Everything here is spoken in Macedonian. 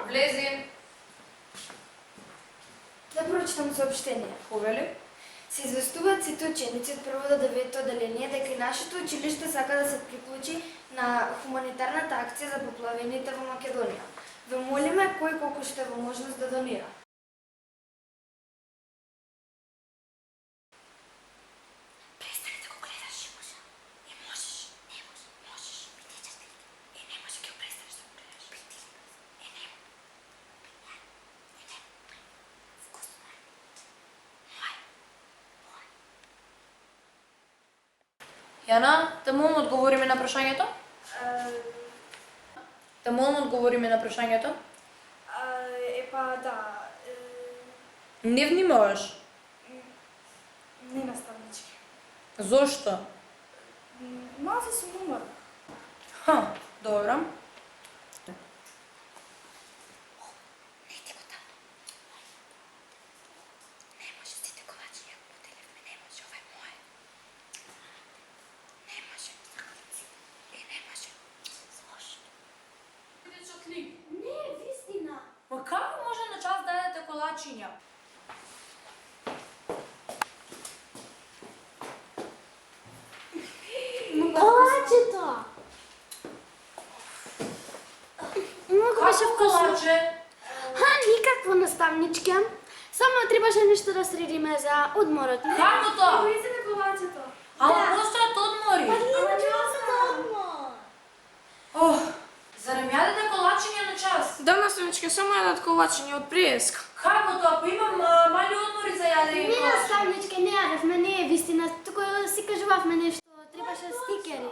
влези. Да прочитам сообщение. Повели. Се известуваат сите ученици од прво до 9 одделение дека и нашето училиште сака да се приклучи на хуманитарната акција за поплавените во Македонија. Ве молиме кој колку што е во можност да донира. Престани да го гледаш, Муша. Не можеш, не можеш, можеш. Бидејќаш ти. Не може ќе го престанеш да го гледаш. Биди. Не. Вкусно е. Јана, те молам одговори ми на прашањето? Те молам одговори ми на прашањето? Да. Не внимаваш. Не наставнички. Зошто? Мало се сум уморна. Добро. Не ти го таму. Не може сите колачи ја поделивме, не може, ова е мое. Не може. Не може. Зошто? Не, вистина. Ма како може на час да едете колачиња? Колачето! Многу беше Како вкусно. колаче? Никакво наставничке. Само требаше нешто да средиме за одморот. Како тоа? Видите колачето. Ама постојат одмори. Зарем јадете колачиња на час? Да, наставнички, само едат колачиња од приеска. Како тоа? Па имам мали одмори за јадење Не колачиња. наставничке, не јадевме, не е вистина. Туку си кажувавме нешто, требаше стикери.